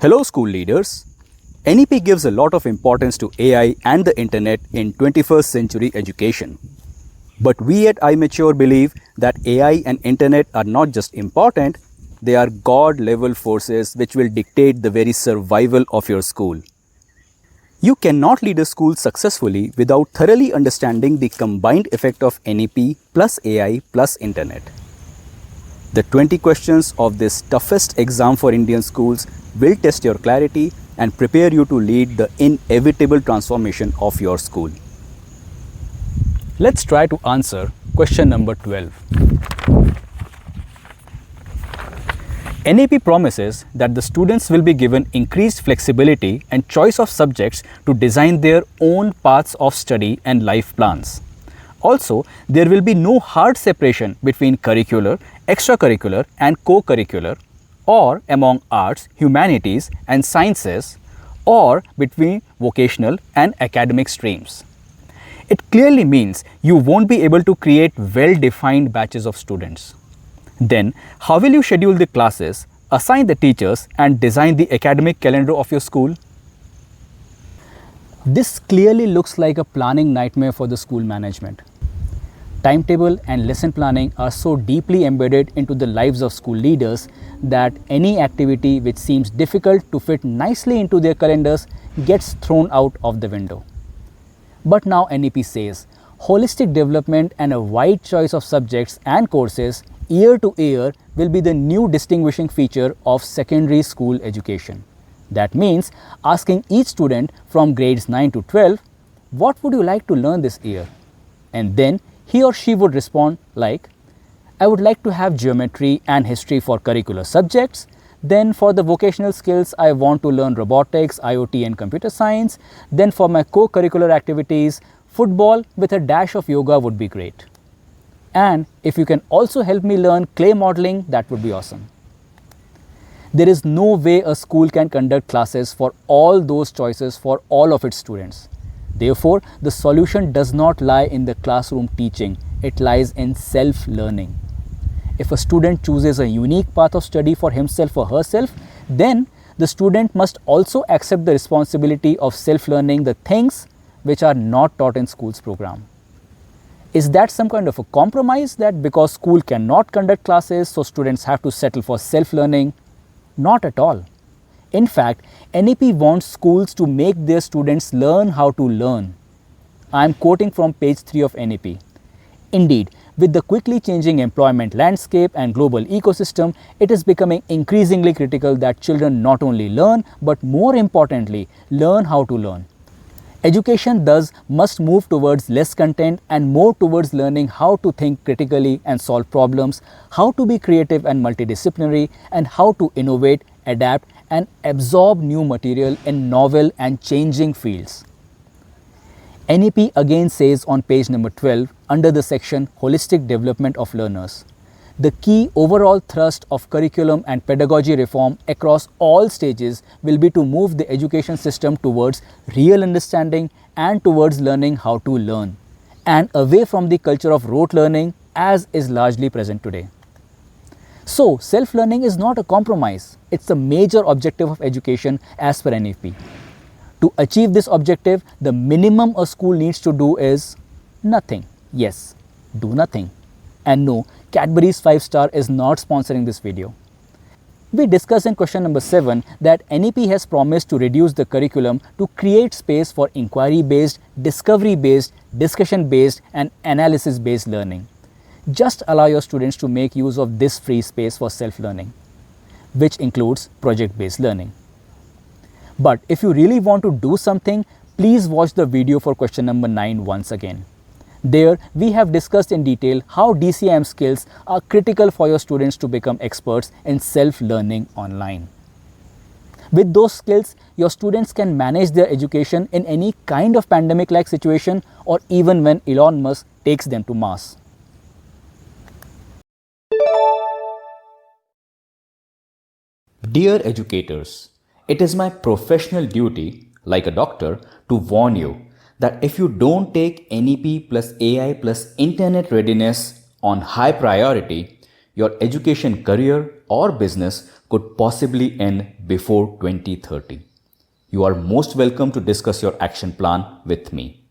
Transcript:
Hello school leaders. NEP gives a lot of importance to AI and the internet in 21st century education. But we at iMature believe that AI and internet are not just important, they are God-level forces which will dictate the very survival of your school. You cannot lead a school successfully without thoroughly understanding the combined effect of NEP plus AI plus internet. The 20 questions of this toughest exam for Indian schools will test your clarity and prepare you to lead the inevitable transformation of your school. Let's try to answer question number 12. NEP promises that the students will be given increased flexibility and choice of subjects to design their own paths of study and life plans. Also, there will be no hard separation between curricular, extracurricular and co-curricular, or among arts, humanities and sciences, or between vocational and academic streams. It clearly means you won't be able to create well-defined batches of students. Then, how will you schedule the classes, assign the teachers and design the academic calendar of your school? This clearly looks like a planning nightmare for the school management. Timetable and lesson planning are so deeply embedded into the lives of school leaders that any activity which seems difficult to fit nicely into their calendars gets thrown out of the window. But now NEP says holistic development and a wide choice of subjects and courses year to year will be the new distinguishing feature of secondary school education. That means asking each student from grades 9 to 12, what would you like to learn this year? And then he or she would respond like, I would like to have geometry and history for curricular subjects. Then for the vocational skills, I want to learn robotics, IoT and computer science. Then for my co-curricular activities, football with a dash of yoga would be great. And if you can also help me learn clay modeling, that would be awesome. There is no way a school can conduct classes for all those choices for all of its students. Therefore, the solution does not lie in the classroom teaching, it lies in self-learning. If a student chooses a unique path of study for himself or herself, then the student must also accept the responsibility of self-learning the things which are not taught in school's program. Is that some kind of a compromise that because school cannot conduct classes, so students have to settle for self-learning? Not at all. In fact, NEP wants schools to make their students learn how to learn. I am quoting from page 3 of NEP. Indeed, with the quickly changing employment landscape and global ecosystem, it is becoming increasingly critical that children not only learn, but more importantly, learn how to learn. Education thus must move towards less content and more towards learning how to think critically and solve problems, how to be creative and multidisciplinary, and how to innovate, adapt, and absorb new material in novel and changing fields. NEP again says on page number 12 under the section Holistic Development of Learners, the key overall thrust of curriculum and pedagogy reform across all stages will be to move the education system towards real understanding and towards learning how to learn, and away from the culture of rote learning as is largely present today. So, self-learning is not a compromise, it's a major objective of education as per NEP. To achieve this objective, the minimum a school needs to do is nothing. Yes, do nothing. And no, Cadbury's 5-star is not sponsoring this video. We discussed in question number 7 that NEP has promised to reduce the curriculum to create space for inquiry-based, discovery-based, discussion-based and analysis-based learning. Just allow your students to make use of this free space for self-learning, which includes project-based learning. But if you really want to do something, please watch the video for question number 9 once again. There, we have discussed in detail how DCIM skills are critical for your students to become experts in self-learning online. With those skills, your students can manage their education in any kind of pandemic-like situation or even when Elon Musk takes them to Mars. Dear educators, it is my professional duty, like a doctor, to warn you that if you don't take NEP plus AI plus internet readiness on high priority, your education career or business could possibly end before 2030. You are most welcome to discuss your action plan with me.